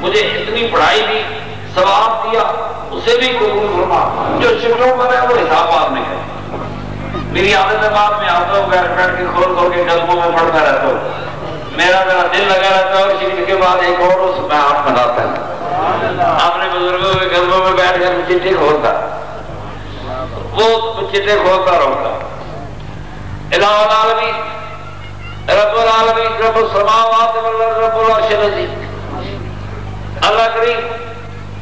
مجھے اتنی پڑھائی دی، ثواب دیا، اسے بھی قبول فرما۔ جو شکلوں پر ہے وہ حساب بعد میں ہے۔ میری عادت ہے بعد میں آتا ہوں بیٹھ کے کھول کے قدموں میں پڑھتا رہتا ہوں، میرا دل لگا رہتا ہے، اور شریف کے بعد ایک اور اس میں ہاتھ بناتا ہے، اپنے بزرگوں کے قدموں میں بیٹھ کر چٹھی کھولتا، وہ چٹھی کھولتا رہتا۔ الہ العالمین رب العالمین رب السماوات والارض رب العرش العظیم، اللہ کریم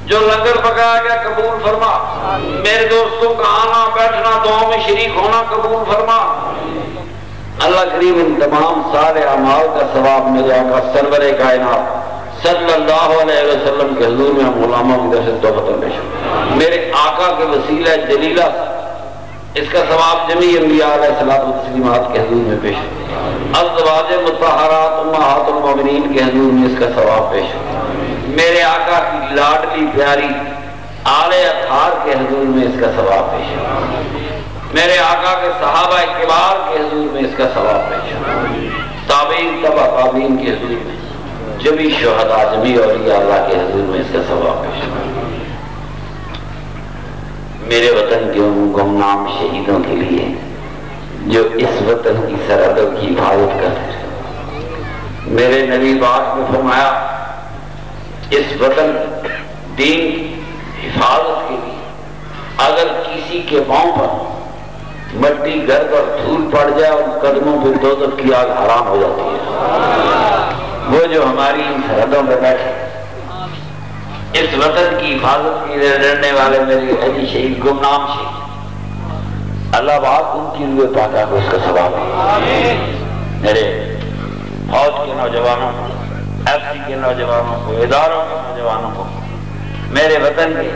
جو لنگر پکایا گیا قبول فرما، میرے دوستوں کا آنا بیٹھنا دعاؤں میں شریک ہونا قبول فرما۔ اللہ کریم ان تمام سارے اعمال کا ثواب میرے آقا سرور کائنات صلی اللہ علیہ وسلم کے حضور میں ہم غلاموں کی طرف سے تحفۃ پیش کریں۔ میرے آقا کے وسیلہ جلیلہ اس کا ثواب جمیع انبیاء علیہ الصلوۃ والتسلیمات کے حضور میں پیش کریں، ازواج مطہرات امہات المومنین کے حضور میں اس کا ثواب پیش کریں، میرے آقا کی لاڈلی پیاری آل اطہار کے حضور میں اس کا ثواب پیش کریں، میرے آقا کے صحابہ کبار کے حضور میں اس کا ثواب پیش کریں، تابعین تبع تابعین کے حضور میں، جمیع شہداء جمیع اولیاء اللہ کے حضور میں اس کا ثواب پیش کریں۔ میرے وطن کے ان گمنام شہیدوں کے لیے جو اس وطن کی سرحدوں کی حفاظت کرتے رہے، میرے نبی پاک نے فرمایا اس وطن دین کی حفاظت کے لیے اگر کسی کے پاؤں پر مٹی گرد اور دھول پڑ جائے اور قدموں پہ دوزخ کی آگ حرام ہو جاتی ہے۔ وہ جو ہماری ان سرحدوں پہ بیٹھے اس وطن کی حفاظت کے لیے لڑنے والے میرے علی شہید گمنام شہید، اللہ پاک ان کی روح پاکا کو اس کا ثواب ہے۔ میرے فوج کے نوجوانوں کو، ایف سی کے نوجوانوں کو، اداروں کے نوجوانوں کو، میرے وطن کے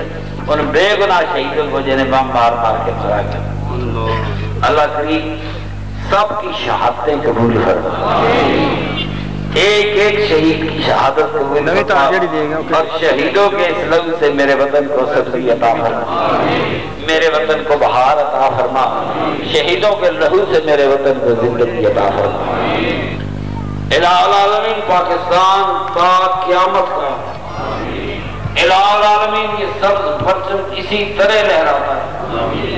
ان بے گناہ شہیدوں کو جنہیں بم مار مار کے مارا گیا، اللہ کریم سب کی شہادتیں قبول فرما، ایک ایک شہید کی شہادت قبول فرما، اور شہیدوں کے اس لہو سے میرے وطن کو سبزی عطا فرما، میرے وطن کو بہار عطا فرما، شہیدوں کے لہو سے میرے وطن کو زندگی عطا فرما۔ الہ العالمین پاکستان تا قیامت کا، الہ العالمین یہ سبز پرچم اسی طرح لہراتا ہے،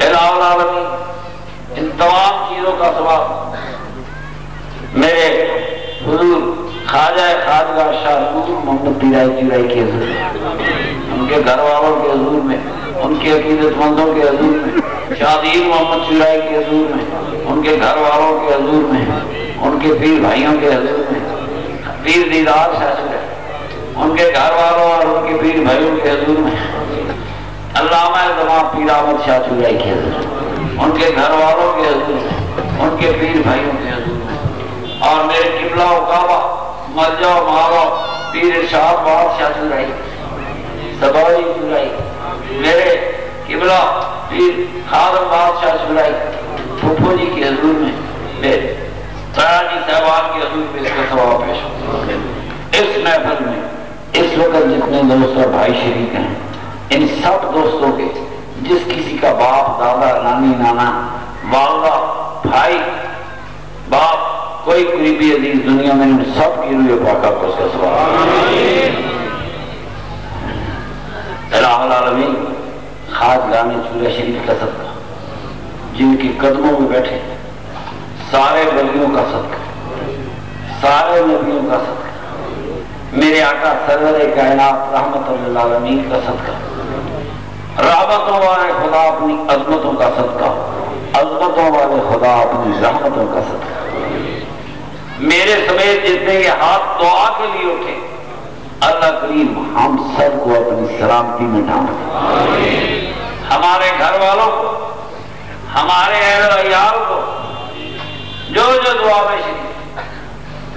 الہ العالمین ان تمام چیزوں کا ثواب میرے حضور خواجہ خواجہ شاہ نور محمد پیرائی چورائی کے حضور میں، ان کے گھر والوں کے حضور میں، ان کے عقیدت مندوں کے حضور میں، شاہدین محمد چورائی کے حضور میں، ان کے گھر والوں کے حضور میں، ان کے پیر بھائیوں کے حضور میں، پیر دیدار شاہ چورائی ان کے گھر والوں اور ان کے پیر بھائیوں کے حضور میں، علامہ زمان پیر احمد شاہ چورائی کے حضور میں، ان کے گھر والوں کے حضور میں، ان کے پیر بھائیوں کے حضور میں، اور میرے قبلہ و کعبہ مرجع و مارو پیر ارشاد بادشاہ چورائی سبائی چورائی، میرے قبلہ پیر خادم بادشاہ چورائی پھوپھو جی کے حضور میں، میرے تایا جی صاحبان کے حضور میں اس کا ثواب پیش ہو۔ اس محفل میں اس وقت جتنے دوست اور بھائی شریک ہیں، ان سب دوستوں کے جس کسی کا باپ دادا نانی نانا والدہ بھائی باپ کوئی قریبی عزیز دنیا میں ان سب کی روح پاکا کو اس کا ثواب۔ الہ العالمین خواجگان چورہ شریف کا صدقہ، جن کے قدموں میں بیٹھے سارے ولیوں کا صدقہ، سارے نبیوں کا صدقہ، میرے آقا سرور کائنات رحمت للعالمین کا صدقہ، رحمتوں والے خدا اپنی عظمتوں کا صدقہ، عظمتوں والے خدا اپنی رحمتوں کا صدقہ، میرے سمیت جتنے یہ ہاتھ دعا کے لیے اٹھے، اللہ کریم ہم سب کو اپنی سلامتی میں ڈھانپ دے، ہمارے گھر والوں کو، ہمارے اہل و عیال کو، جو جو دعا میں شریک،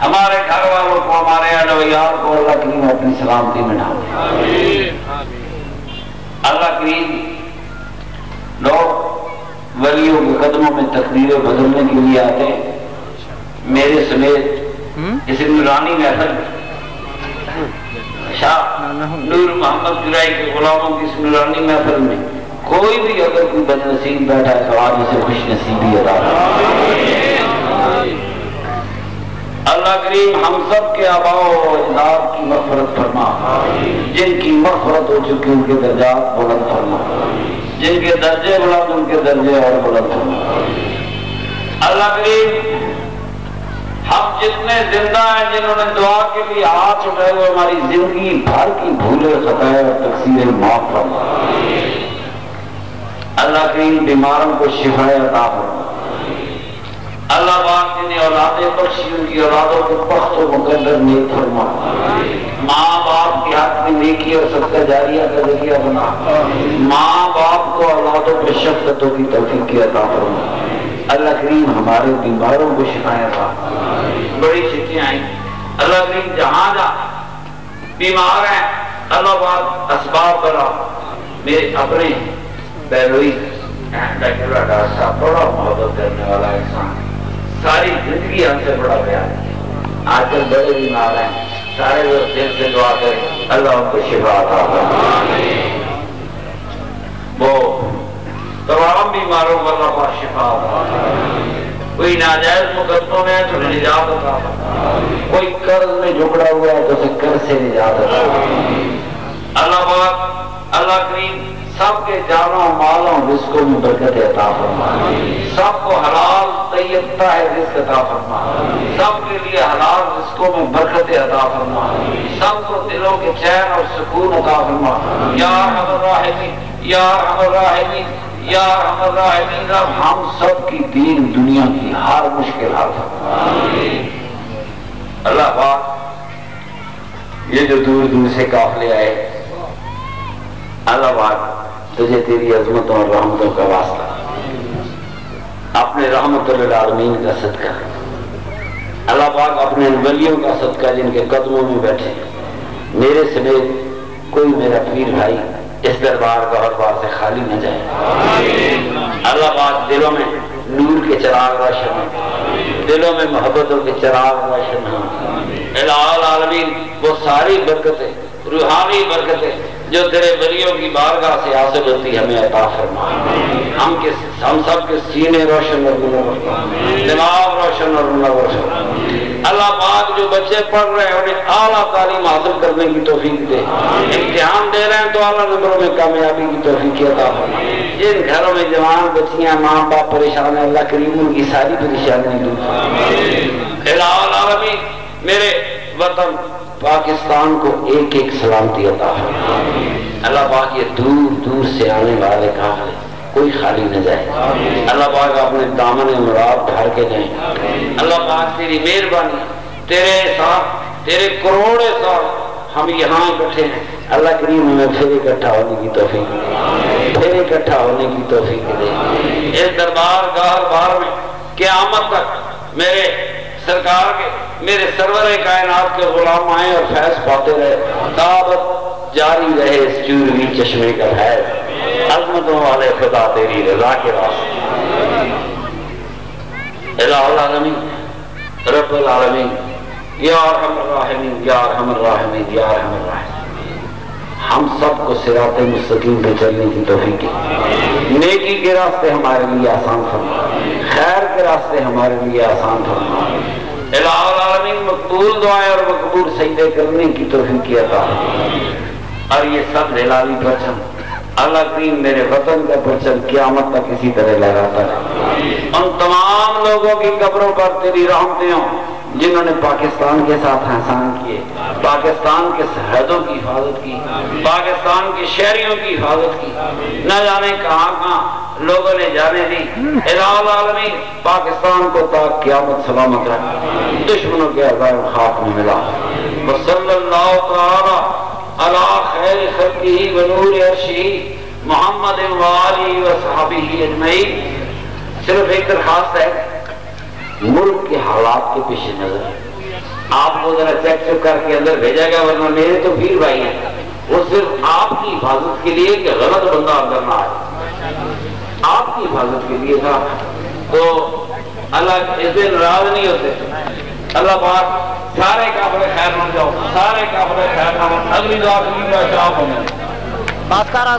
ہمارے گھر والوں کو، ہمارے اہل و عیال کو اللہ کریم اپنی سلامتی میں ڈھانپ دے۔ اللہ کریم لوگ ولیوں کے قدموں میں تقدیریں بدلنے کے لیے آتے ہیں، میرے سمیت اس نورانی محفل شاہ نور محمد چورائی کے غلاموں کی اس نورانی محفل میں کوئی بھی اگر کوئی بد نصیب بیٹھا ہے تو آج اسے خوش نصیبی عطا فرما۔ اللہ کریم ہم سب کے آباء و اجداد کی مغفرت فرما، جن کی مغفرت ہو چکی ان کے درجات بلند فرما، جن کے درجے بلند ان کے درجے اور بلند فرما۔ اللہ کریم ہم جتنے زندہ ہیں جنہوں نے دعا کے لیے ہاتھ اٹھائے ہوئے ہماری زندگی بھر کی بھولے خطائیں اور تقصیریں معاف فرما۔ اللہ کریم بیماروں کو شفا عطا فرما۔ اللہ پاک جنہیں اولادیں بخشی ان کی اولادوں کو بخت و مقدر نیک فرما۔ ماں باپ کے ہاتھ میں نیکی اور صدقہ جاریہ کا ذریعہ بنا۔ ماں باپ کو اولادوں پہ شفقتوں کی توفیق عطا فرما۔ اللہ کریم ہمارے بیماروں کو شفا عطا فرما۔ بڑی چٹھیاں آئیں اللہ کریم جہاں بیمار ہیں اللہ پاک اسباب بنا۔ میرے اپنے بیروئی ڈاکٹر صاحب بڑا محبت کرنے والا انسان، ساری زندگی ہم سے بڑا پیار ہے، آج کل بڑے بیمار ہیں، سارے لوگ دل سے دعا کریں اللہ ان کو شفا عطا فرمائے۔ وہ تمام بیماروں کو اللہ پاک شفا عطا فرمائے۔ کوئی ناجائز مقدموں میں ہے تو نجات عطا فرمائے، کوئی قرض میں جھکڑا ہوا ہے تو اسے قرض سے نجات عطا فرمائے۔ اللہ پاک اللہ کریم سب کے جانوں مالوں رزقوں میں برکت عطا فرمائے، سب کو حلال طیب طاہر رزق عطا فرمائے، سب کے لیے حلال رزقوں میں برکت عطا فرمائے، سب کو دلوں کے چین اور سکون عطا فرمائے۔ یا ارحم الراحمین یا ارحم الراحمین یا ارحم الراحمین، رب ہم سب کی دین دنیا کی ہر مشکل حل فرمائے۔ اللہ پاک یہ جو دور دور سے قافلے آئے اللہ پاک تجھے تیری عظمتوں اور رحمتوں کا واسطہ، اپنے رحمت للعالمین کا صدقہ، اللہ پاک اپنے ولیوں کا صدقہ جن کے قدموں میں بیٹھے، میرے سمیت کوئی میرا پیر بھائی اس دربار کا ہر بار سے خالی نہ جائے۔ اللہ پاک دلوں میں نور کے چراغ روشن ہوں، دلوں میں محبتوں کے چراغ روشن ہوں۔ الہ العالمین وہ ساری برکتیں روحانی برکتیں جو تیرے ولیوں کی بارگاہ سے حاصل ہوتی ہمیں عطا فرما۔ ہم سب کے سینے روشن اور منور فرما، دماغ روشن اور منور فرما۔ اللہ پاک جو بچے پڑھ رہے ہیں انہیں اعلیٰ تعلیم حاصل کرنے کی توفیق دے، امتحان دے رہے ہیں تو اعلیٰ نمبروں میں کامیابی کی توفیق عطا فرما۔ جن گھروں میں جوان بچیاں ماں باپ پریشان ہیں اللہ کریم ان کی ساری پریشانیاں دور فرما۔ الہ العالمین میرے وطن پاکستان کو ایک ایک سلامتی عطا فرما۔ اللہ پاک یہ دور دور سے آنے والے قافلے کوئی خالی نہ جائے، اللہ پاک اپنے دامن مراد بھر کے جائیں۔ اللہ پاک تیری مہربانی، تیرے ساتھ تیرے کروڑ ساتھ ہم یہاں اکٹھے ہیں، اللہ کریم ہمیں پھر اکٹھا ہونے کی توفیق دے، پھر اکٹھا ہونے کی توفیق دے۔ اس دربار گاہ بار میں قیامت تک میرے سرکار کے میرے سرور کائنات کے غلام آئیں اور فیض پاتے رہے، دعوت جاری رہے اس چوروی چشمے کا فیض، عظمتوں والے خدا تیری رضا کے واسطے۔ الہ العالمین رب العالمین یا ارحم الراحمین یا ارحم الراحمین یا ارحم الراحمین، ہم سب کو صراط مستقیم پہ چلنے کی توفیق دے، نیکی کے راستے ہمارے لیے آسان فرما، خیر کے راستے ہمارے لیے آسان فرما۔ الہ العالمین مقبول دعائیں اور مقبول سجدے کرنے کی توفیق عطا فرما۔ اور یہ سب ہلالی پرچم اللہ کریم میرے وطن کا پرچم قیامت تک اسی طرح لگاتا ہے۔ ان تمام لوگوں کی قبروں پر تیری رحمتیں ہوں جنہوں نے پاکستان کے ساتھ احسان کیے، پاکستان کے سرحدوں کی حفاظت کی، پاکستان کے شہریوں کی حفاظت کی، نہ جانے کہاں کہاں لوگوں نے جانے دی۔ الہ العالمین پاکستان کو تا قیامت سلامت رکھ، دشمنوں کے عذاب خاک میں ملا۔ وصلی اللہ تعالی علی خیر خلقہ و نور عرشہ محمد و آلہ و صحابہ اجمعین۔ صرف ایک درخواست ہے، ملک کے حالات کے پیش نظر آپ کو ذرا چیک کر کے اندر بھیجا گیا، ورنہ میرے تو پیر بھائی ہیں، وہ صرف آپ کی حفاظت کے لیے کہ غلط بندہ اندر نہ آئے، آپ کی حفاظت کے لیے تھا۔ تو اللہ اس دن ناراض نہیں ہوتے۔ اللہ پاک سارے کافر خیر بن جاؤ، سارے کافر خیر بن جاؤ۔ اگلی دعا کے لیے شاپ ہونا بات کر رہا